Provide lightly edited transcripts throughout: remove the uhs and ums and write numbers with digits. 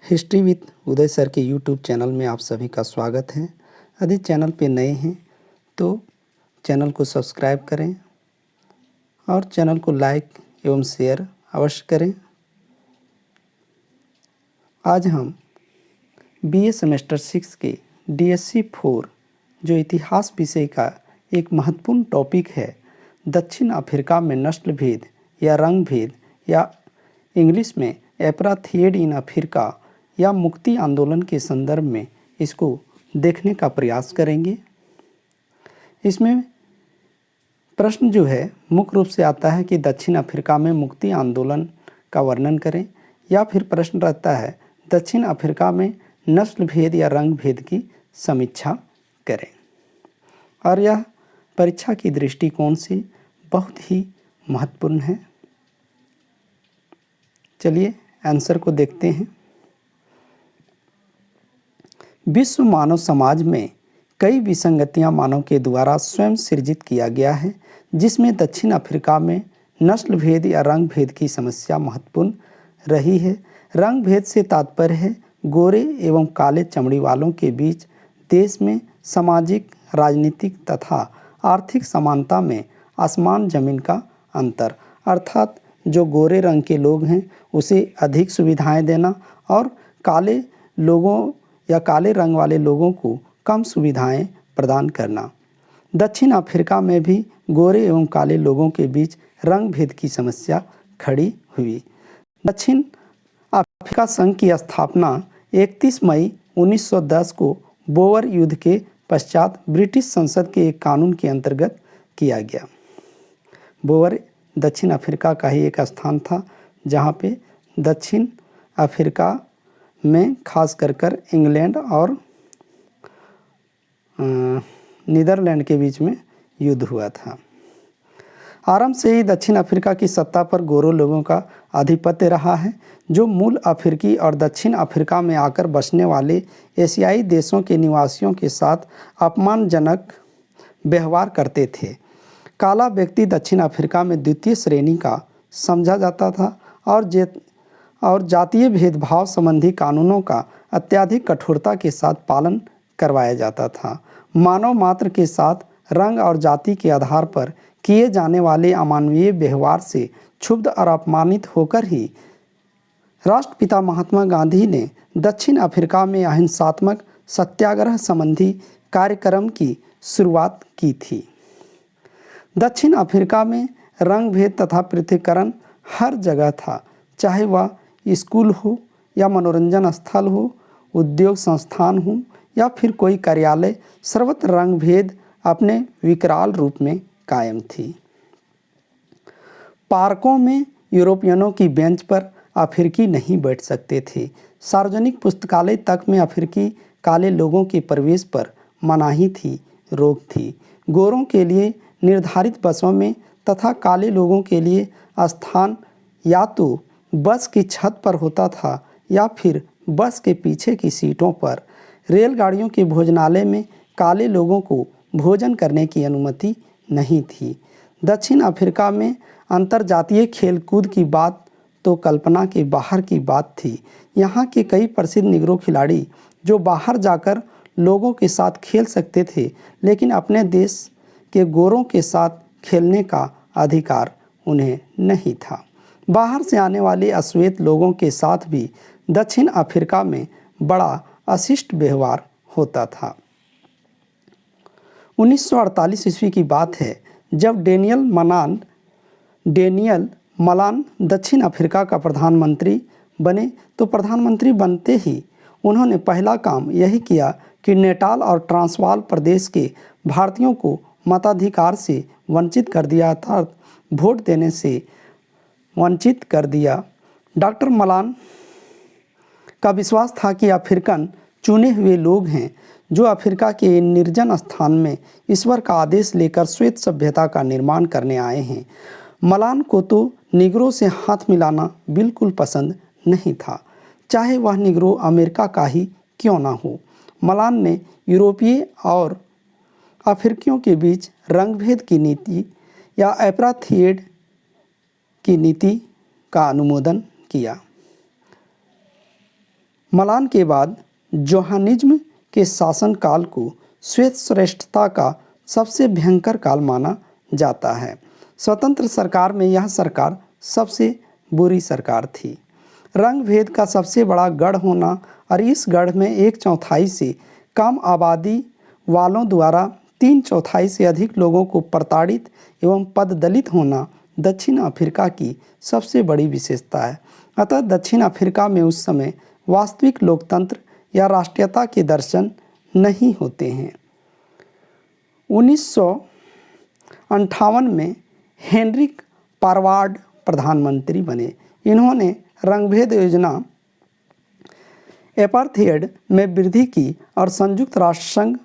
History with Uday sir के YouTube channel में आप सभी का स्वागत है। यदि चैनल पे नए हैं तो चैनल को सब्सक्राइब करें और चैनल को लाइक एवं शेयर अवश्य करें। आज हम बीए सेमेस्टर 6 के DSC 4 जो इतिहास विषय का एक महत्वपूर्ण टॉपिक है, दक्षिण अफ्रीका में नस्ल भेद या रंग भेद या इंग्लिश में एपराथेइड इन अफ्रीका या मुक्ति आंदोलन के संदर्भ में इसको देखने का प्रयास करेंगे। इसमें प्रश्न जो है मुख्य रूप से आता है कि दक्षिण अफ्रीका में मुक्ति आंदोलन का वर्णन करें, या फिर प्रश्न रहता है दक्षिण अफ्रीका में नस्ल भेद या रंग भेद की समीक्षा करें। और यह परीक्षा की दृष्टिकोण से बहुत ही महत्वपूर्ण है। चलिए आंसर को देखते हैं। विश्व मानव समाज में कई विसंगतियां मानव के द्वारा स्वयं सृजित किया गया है, जिसमें दक्षिण अफ्रीका में नस्ल भेद या रंग भेद की समस्या महत्वपूर्ण रही है। रंग भेद से तात्पर्य है गोरे एवं काले चमड़ी वालों के बीच देश में सामाजिक, राजनीतिक तथा आर्थिक समानता में आसमान जमीन का अंतर, अर्थात जो गोरे रंग के लोग हैं उसे अधिक सुविधाएं देना और काले लोगों या काले रंग वाले लोगों को कम सुविधाएं प्रदान करना। दक्षिण अफ्रीका में भी गोरे एवं काले लोगों के बीच रंग भेद की समस्या खड़ी हुई। दक्षिण अफ्रीका संघ की स्थापना 31 मई 1910 को बोअर युद्ध के पश्चात ब्रिटिश संसद के एक कानून के अंतर्गत किया गया। बोअर दक्षिण अफ्रीका का ही एक स्थान था जहाँ पे दक्षिण अफ्रीका में खास कर इंग्लैंड और नीदरलैंड के बीच में युद्ध हुआ था। आरंभ से ही दक्षिण अफ्रीका की सत्ता पर गोरों लोगों का आधिपत्य रहा है, जो मूल अफ्रीकी और दक्षिण अफ्रीका में आकर बसने वाले एशियाई देशों के निवासियों के साथ अपमानजनक व्यवहार करते थे। काला व्यक्ति दक्षिण अफ्रीका में द्वितीय श्रेणी का समझा जाता था और जातीय भेदभाव संबंधी कानूनों का अत्यधिक कठोरता के साथ पालन करवाया जाता था। मानव मात्र के साथ रंग और जाति के आधार पर किए जाने वाले अमानवीय व्यवहार से क्षुब्ध और अपमानित होकर ही राष्ट्रपिता महात्मा गांधी ने दक्षिण अफ्रीका में अहिंसात्मक सत्याग्रह संबंधी कार्यक्रम की शुरुआत की थी। दक्षिण अफ्रीका में रंग भेद तथा पृथक्करण हर जगह था, चाहे वह स्कूल हो या मनोरंजन स्थल हो, उद्योग संस्थान हो या फिर कोई कार्यालय, सर्वत्र रंग भेद अपने विकराल रूप में कायम थी। पार्कों में यूरोपियनों की बेंच पर अफ्रीकी नहीं बैठ सकते थे। सार्वजनिक पुस्तकालय तक में अफ्रीकी काले लोगों के प्रवेश पर मनाही थी, रोक थी। गोरों के लिए निर्धारित बसों में तथा काले लोगों के लिए स्थान या तो बस की छत पर होता था या फिर बस के पीछे की सीटों पर। रेलगाड़ियों के भोजनालय में काले लोगों को भोजन करने की अनुमति नहीं थी। दक्षिण अफ्रीका में अंतर्जातीय खेलकूद की बात तो कल्पना के बाहर की बात थी। यहाँ के कई प्रसिद्ध निग्रो खिलाड़ी जो बाहर जाकर लोगों के साथ खेल सकते थे, लेकिन अपने देश के गोरों के साथ खेलने का अधिकार उन्हें नहीं था। बाहर से आने वाले अश्वेत लोगों के साथ भी दक्षिण अफ्रीका में बड़ा अशिष्ट व्यवहार होता था। 1948 ईस्वी की बात है जब डेनियल मलान दक्षिण अफ्रीका का प्रधानमंत्री बने, तो प्रधानमंत्री बनते ही उन्होंने पहला काम यही किया कि नेटाल और ट्रांसवाल प्रदेश के भारतीयों को मताधिकार से वंचित कर दिया, अर्थात वोट देने से वंचित कर दिया। डॉक्टर मलान का विश्वास था कि अफ्रीकन चुने हुए लोग हैं जो अफ्रीका के निर्जन स्थान में ईश्वर का आदेश लेकर श्वेत सभ्यता का निर्माण करने आए हैं। मलान को तो निग्रो से हाथ मिलाना बिल्कुल पसंद नहीं था, चाहे वह निग्रो अमेरिका का ही क्यों ना हो। मलान ने यूरोपीय और अफ्रीकियों के बीच रंगभेद की नीति या एपराथेइड की नीति का अनुमोदन किया। मलान के बाद जोहानिज्म के शासनकाल को श्वेत श्रेष्ठता का सबसे भयंकर काल माना जाता है। स्वतंत्र सरकार में यह सरकार सबसे बुरी सरकार थी। रंग भेद का सबसे बड़ा गढ़ होना और इस गढ़ में 1/4 से कम आबादी वालों द्वारा 3/4 से अधिक लोगों को प्रताड़ित एवं पददलित होना दक्षिण अफ्रीका की सबसे बड़ी विशेषता है। अतः दक्षिण अफ्रीका में उस समय वास्तविक लोकतंत्र या राष्ट्रीयता के दर्शन नहीं होते हैं। 1958 में हेनरिक पारवार्ड प्रधानमंत्री बने। इन्होंने रंगभेद योजना एपार्थेड में वृद्धि की और संयुक्त राष्ट्र संघ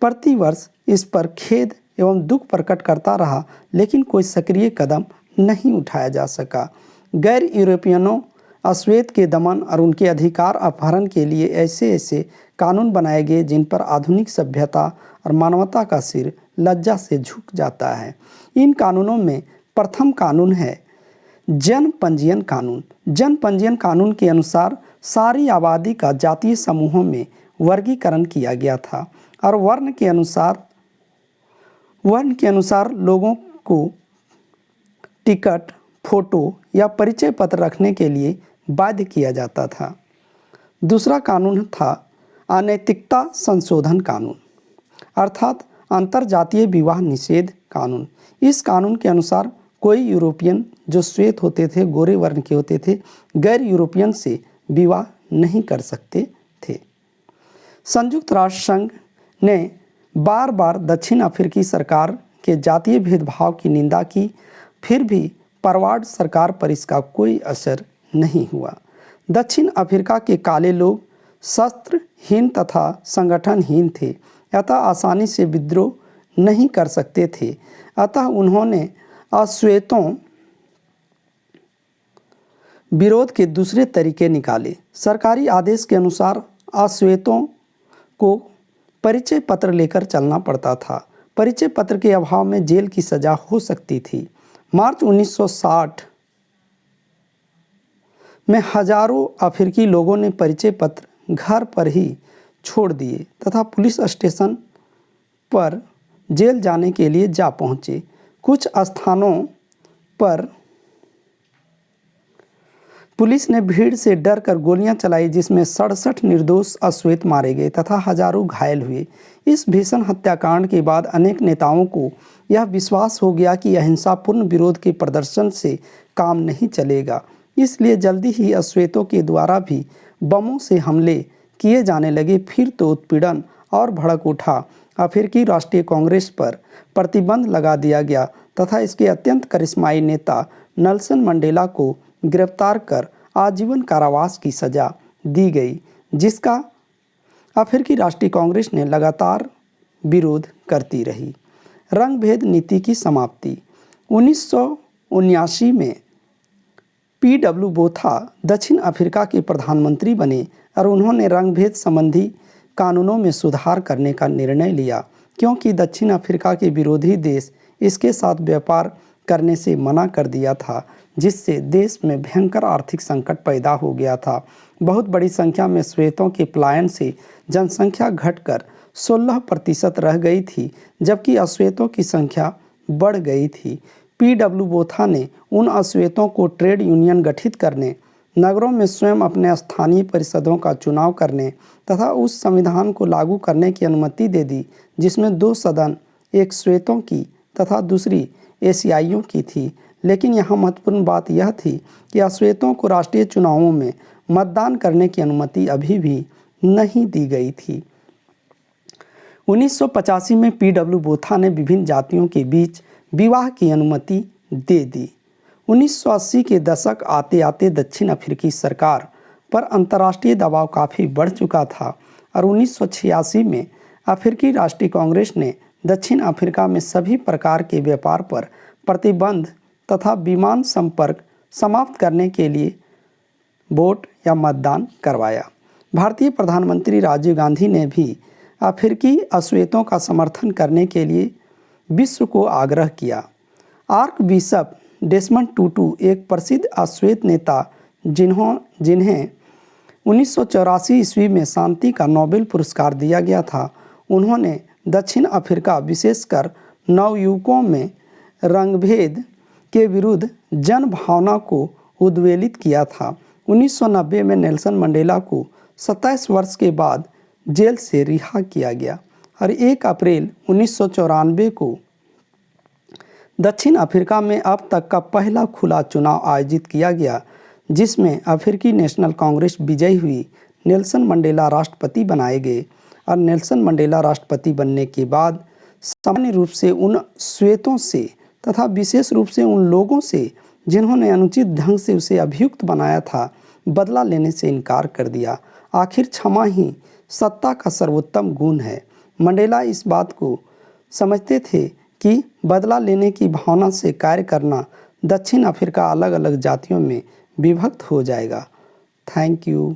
प्रतिवर्ष इस पर खेद एवं दुख प्रकट करता रहा, लेकिन कोई सक्रिय कदम नहीं उठाया जा सका। गैर यूरोपियनों अश्वेत के दमन और उनके अधिकार अपहरण के लिए ऐसे ऐसे कानून बनाए गए जिन पर आधुनिक सभ्यता और मानवता का सिर लज्जा से झुक जाता है। इन कानूनों में प्रथम कानून है जन पंजीयन कानून। जन पंजीयन कानून के अनुसार सारी आबादी का जातीय समूहों में वर्गीकरण किया गया था और वर्ण के अनुसार लोगों को टिकट, फोटो या परिचय पत्र रखने के लिए बाध्य किया जाता था। दूसरा कानून था अनैतिकता संशोधन कानून, अर्थात अंतरजातीय विवाह निषेध कानून। इस कानून के अनुसार कोई यूरोपियन जो श्वेत होते थे, गोरे वर्ण के होते थे, गैर यूरोपियन से विवाह नहीं कर सकते थे। संयुक्त राष्ट्र संघ ने बार बार दक्षिण अफ्रीकी सरकार के जातीय भेदभाव की निंदा की, फिर भी परवार्ड सरकार पर इसका कोई असर नहीं हुआ। दक्षिण अफ्रीका के काले लोग शस्त्रहीन तथा संगठनहीन थे, अतः आसानी से विद्रोह नहीं कर सकते थे। अतः उन्होंने अश्वेतों विरोध के दूसरे तरीके निकाले। सरकारी आदेश के अनुसार अश्वेतों को परिचय पत्र लेकर चलना पड़ता था। परिचय पत्र के अभाव में जेल की सजा हो सकती थी। मार्च 1960 में हजारों अफ्रीकी लोगों ने परिचय पत्र घर पर ही छोड़ दिए तथा पुलिस स्टेशन पर जेल जाने के लिए जा पहुंचे। कुछ स्थानों पर पुलिस ने भीड़ से डरकर गोलियां चलाई, जिसमें 67 निर्दोष अश्वेत मारे गए तथा हजारों घायल हुए। इस भीषण हत्याकांड के बाद अनेक नेताओं को यह विश्वास हो गया कि अहिंसापूर्ण विरोध के प्रदर्शन से काम नहीं चलेगा, इसलिए जल्दी ही अश्वेतों के द्वारा भी बमों से हमले किए जाने लगे। फिर तो उत्पीड़न और भड़क उठा। अफ्रीकी राष्ट्रीय कांग्रेस पर प्रतिबंध लगा दिया गया तथा इसके अत्यंत करिश्माई नेता नेल्सन मंडेला को गिरफ्तार कर आजीवन कारावास की सजा दी गई, जिसका अफ्रीकी राष्ट्रीय कांग्रेस ने लगातार विरोध करती रही। रंग भेद नीति की समाप्ति। 1979 में पी.डब्ल्यू. बोथा दक्षिण अफ्रीका के प्रधानमंत्री बने और उन्होंने रंग भेद संबंधी कानूनों में सुधार करने का निर्णय लिया, क्योंकि दक्षिण अफ्रीका के विरोधी देश इसके साथ व्यापार करने से मना कर दिया था, जिससे देश में भयंकर आर्थिक संकट पैदा हो गया था। बहुत बड़ी संख्या में श्वेतों के पलायन से जनसंख्या घटकर 16% रह गई थी, जबकि अश्वेतों की संख्या बढ़ गई थी। पी.डब्ल्यू. बोथा ने उन अश्वेतों को ट्रेड यूनियन गठित करने, नगरों में स्वयं अपने स्थानीय परिषदों का चुनाव करने तथा उस संविधान को लागू करने की अनुमति दे दी जिसमें 2 सदन, एक श्वेतों की तथा दूसरी एशियाइयों की थी। लेकिन यहाँ महत्वपूर्ण बात यह थी कि अश्वेतों को राष्ट्रीय चुनावों में मतदान करने की अनुमति अभी भी नहीं दी गई थी। 1985 में पी.डब्ल्यू. बोथा ने विभिन्न जातियों के बीच विवाह की अनुमति दे दी। 1980 के दशक आते आते दक्षिण अफ्रीकी सरकार पर अंतर्राष्ट्रीय दबाव काफ़ी बढ़ चुका था और 1986 में अफ्रीकी राष्ट्रीय कांग्रेस ने दक्षिण अफ्रीका में सभी प्रकार के व्यापार पर प्रतिबंध तथा विमान संपर्क समाप्त करने के लिए वोट या मतदान करवाया। भारतीय प्रधानमंत्री राजीव गांधी ने भी अफ्रीकी अश्वेतों का समर्थन करने के लिए विश्व को आग्रह किया। आर्क बिशप डेसमंड टूटू एक प्रसिद्ध अश्वेत नेता जिन्हें 1984 ईस्वी में शांति का नोबेल पुरस्कार दिया गया था। उन्होंने दक्षिण अफ्रीका विशेषकर नवयुवकों में रंगभेद के विरुद्ध जन भावना को उद्वेलित किया था। 1990 में नेल्सन मंडेला को 27 वर्ष के बाद जेल से रिहा किया गया और 1 अप्रैल 1994 को दक्षिण अफ्रीका में अब तक का पहला खुला चुनाव आयोजित किया गया, जिसमें अफ्रीकी नेशनल कांग्रेस विजयी हुई। नेल्सन मंडेला राष्ट्रपति बनाए गए और नेल्सन मंडेला राष्ट्रपति बनने के बाद सामान्य रूप से उन श्वेतों से तथा विशेष रूप से उन लोगों से जिन्होंने अनुचित ढंग से उसे अभियुक्त बनाया था, बदला लेने से इनकार कर दिया। आखिर क्षमा ही सत्ता का सर्वोत्तम गुण है। मंडेला इस बात को समझते थे कि बदला लेने की भावना से कार्य करना दक्षिण अफ्रीका अलग अलग जातियों में विभक्त हो जाएगा। Thank you.